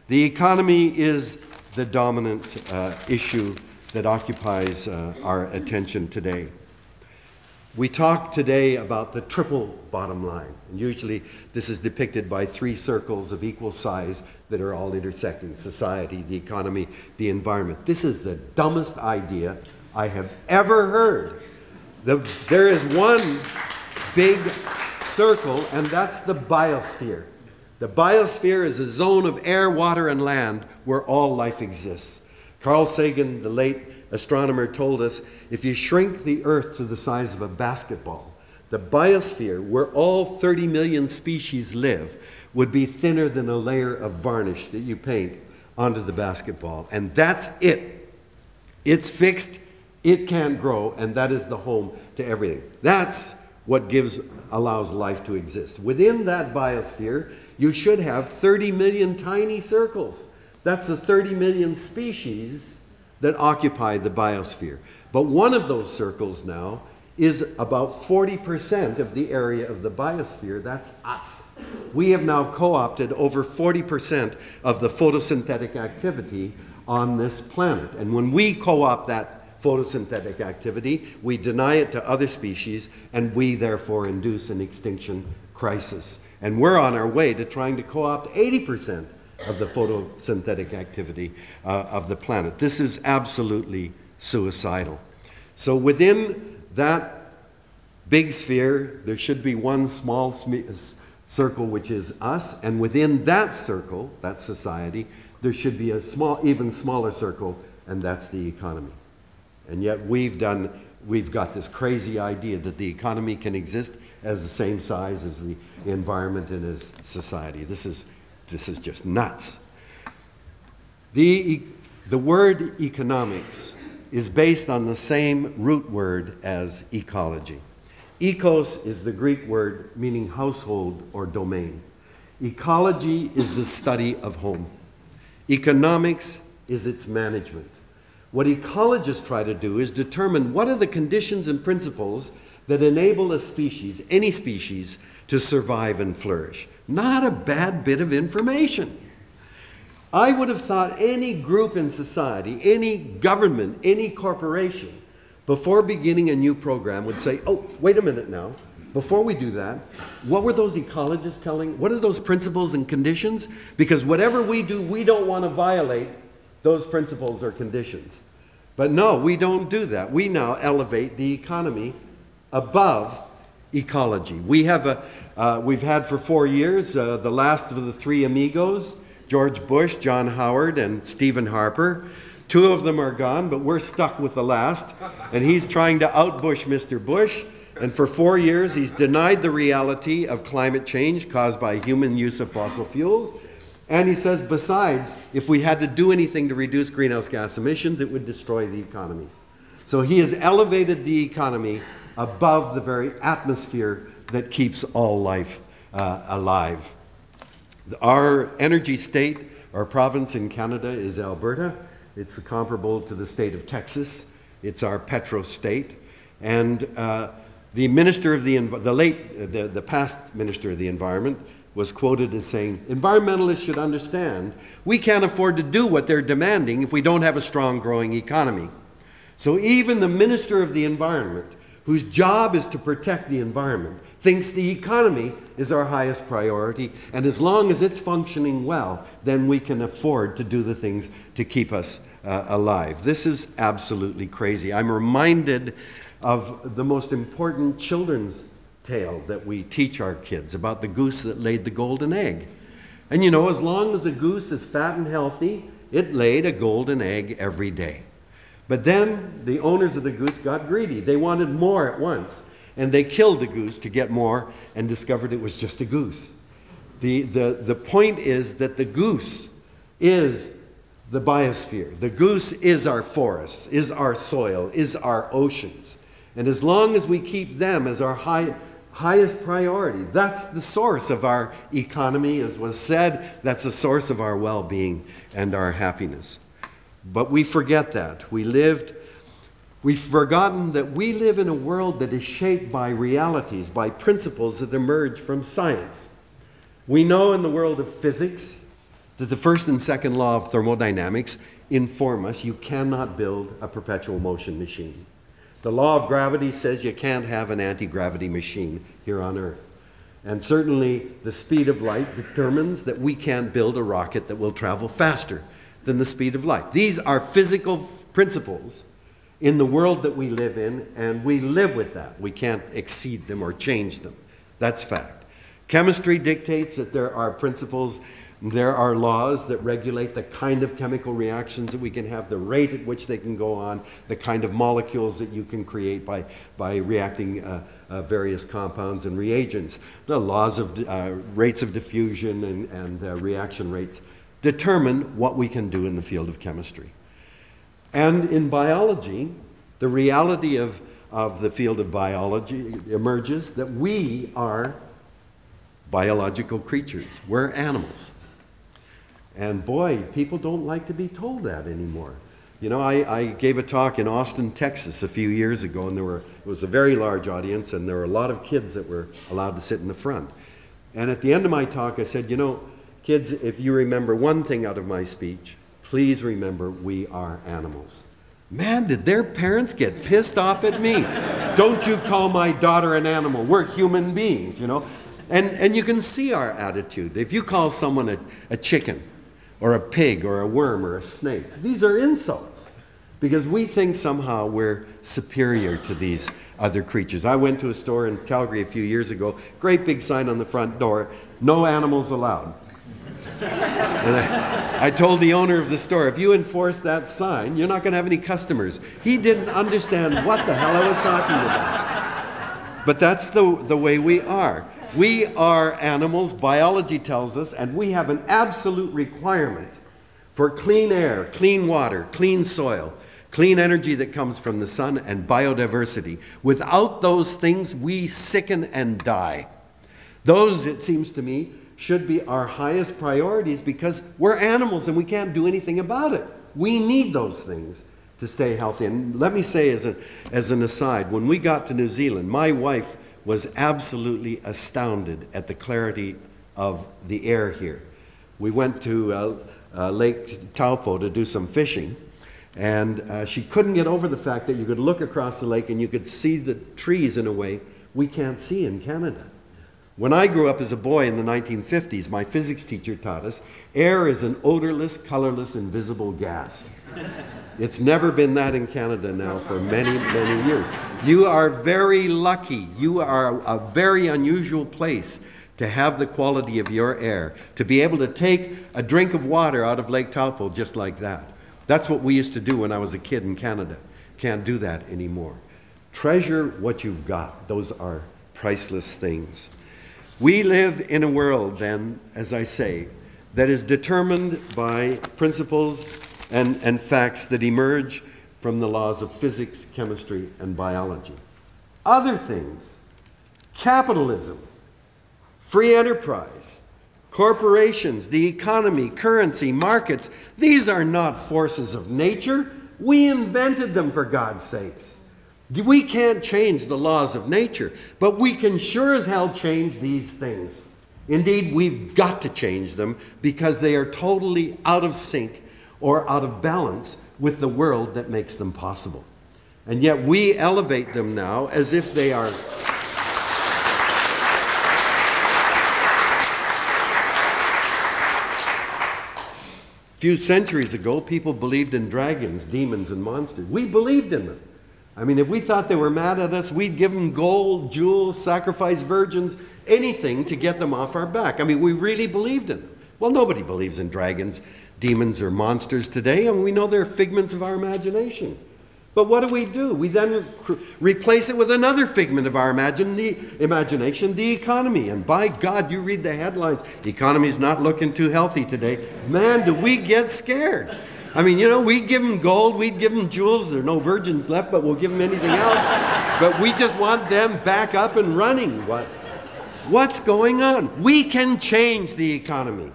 The economy is the dominant issue that occupies our attention today. We talk today about the triple bottom line. And usually this is depicted by three circles of equal size that are all intersecting: society, the economy, the environment. This is the dumbest idea I have ever heard. There is one big circle, and that's the biosphere. The biosphere is a zone of air, water, and land where all life exists. Carl Sagan, the late astronomer, told us, if you shrink the Earth to the size of a basketball, the biosphere, where all 30 million species live, would be thinner than a layer of varnish that you paint onto the basketball. And that's it. It's fixed, it can't grow, and that is the home to everything. That's what allows life to exist. Within that biosphere, you should have 30 million tiny circles. That's the 30 million species that occupy the biosphere. But one of those circles now is about 40% of the area of the biosphere. That's us. We have now co-opted over 40% of the photosynthetic activity on this planet. And when we co-opt that photosynthetic activity, we deny it to other species, and we therefore induce an extinction crisis. And we're on our way to trying to co-opt 80% of the photosynthetic activity of the planet. This is absolutely suicidal. So within that big sphere, there should be one small circle, which is us, and within that circle, that society, there should be a even smaller circle, and that's the economy. And yet we've got this crazy idea that the economy can exist as the same size as the environment and as society. This is just nuts. The word economics is based on the same root word as ecology. Ecos is the Greek word meaning household or domain. Ecology is the study of home. Economics is its management. What ecologists try to do is determine what are the conditions and principles that enable a species, any species, to survive and flourish. Not a bad bit of information. I would have thought any group in society, any government, any corporation, before beginning a new program would say, oh, wait a minute now, before we do that, what were those ecologists telling? What are those principles and conditions? Because whatever we do, we don't want to violate those principles or conditions. But no, we don't do that. We now elevate the economy above ecology. We've had for 4 years the last of the three amigos, George Bush, John Howard, and Stephen Harper. 2 of them are gone, but we're stuck with the last. And he's trying to out-Bush Mr. Bush. And for 4 years, he's denied the reality of climate change caused by human use of fossil fuels. And he says, besides, if we had to do anything to reduce greenhouse gas emissions, it would destroy the economy. So he has elevated the economy above the very atmosphere that keeps all life alive. Our energy state, our province in Canada, is Alberta. It's comparable to the state of Texas. It's our petro state. And the minister of the past minister of the environment was quoted as saying, environmentalists should understand we can't afford to do what they're demanding if we don't have a strong growing economy. So even the minister of the environment, whose job is to protect the environment, thinks the economy is our highest priority, and as long as it's functioning well, then we can afford to do the things to keep us alive. This is absolutely crazy. I'm reminded of the most important children's tale that we teach our kids about the goose that laid the golden egg. And you know, as long as a goose is fat and healthy, it laid a golden egg every day. But then the owners of the goose got greedy. They wanted more at once. And they killed the goose to get more and discovered it was just a goose. The point is that the goose is the biosphere. The goose is our forests, is our soil, is our oceans. And as long as we keep them as our highest priority, that's the source of our economy, as was said, that's the source of our well-being and our happiness. But we forget that. We've forgotten that we live in a world that is shaped by realities, by principles that emerge from science. We know in the world of physics, that the first and second law of thermodynamics inform us you cannot build a perpetual motion machine. The law of gravity says you can't have an anti-gravity machine here on Earth. And certainly the speed of light determines that we can't build a rocket that will travel faster than the speed of light. These are physical principles in the world that we live in, and we live with that. We can't exceed them or change them. That's fact. Chemistry dictates that there are principles, there are laws that regulate the kind of chemical reactions that we can have, the rate at which they can go on, the kind of molecules that you can create by reacting various compounds and reagents. The laws of rates of diffusion and reaction rates determine what we can do in the field of chemistry. And in biology, the reality of the field of biology emerges that we are biological creatures. We're animals. And boy, people don't like to be told that anymore. You know, I gave a talk in Austin, Texas a few years ago, and it was a very large audience, and there were a lot of kids that were allowed to sit in the front. And at the end of my talk, I said, you know, kids, if you remember one thing out of my speech, please remember we are animals. Man, did their parents get pissed off at me. Don't you call my daughter an animal. We're human beings, you know. And you can see our attitude. If you call someone a chicken or a pig or a worm or a snake, these are insults because we think somehow we're superior to these other creatures. I went to a store in Calgary a few years ago, great big sign on the front door, no animals allowed. And I told the owner of the store, if you enforce that sign, you're not going to have any customers. He didn't understand what the hell I was talking about. But that's the way we are. We are animals, biology tells us, and we have an absolute requirement for clean air, clean water, clean soil, clean energy that comes from the sun, and biodiversity. Without those things, we sicken and die. Those, it seems to me, should be our highest priorities because we're animals and we can't do anything about it. We need those things to stay healthy. And let me say as an aside, when we got to New Zealand, my wife was absolutely astounded at the clarity of the air here. We went to Lake Taupo to do some fishing, and she couldn't get over the fact that you could look across the lake and you could see the trees in a way we can't see in Canada. When I grew up as a boy in the 1950s, my physics teacher taught us, air is an odorless, colorless, invisible gas. It's never been that in Canada now for many, many years. You are very lucky. You are a very unusual place to have the quality of your air, to be able to take a drink of water out of Lake Taupo just like that. That's what we used to do when I was a kid in Canada. Can't do that anymore. Treasure what you've got. Those are priceless things. We live in a world, then, as I say, that is determined by principles and facts that emerge from the laws of physics, chemistry, and biology. Other things, capitalism, free enterprise, corporations, the economy, currency, markets, these are not forces of nature. We invented them, for God's sakes. We can't change the laws of nature, but we can sure as hell change these things. Indeed, we've got to change them because they are totally out of sync or out of balance with the world that makes them possible. And yet we elevate them now as if they are... A few centuries ago, people believed in dragons, demons, and monsters. We believed in them. I mean, if we thought they were mad at us, we'd give them gold, jewels, sacrifice virgins, anything to get them off our back. I mean, we really believed in them. Well, nobody believes in dragons, demons, or monsters today, and we know they're figments of our imagination. But what do? We then replace it with another figment of our imagination, the economy. And by God, you read the headlines, the economy's not looking too healthy today. Man, do we get scared. I mean, you know, we'd give them gold, we'd give them jewels. There are no virgins left, but we'll give them anything else. But we just want them back up and running. What's going on? We can change the economy.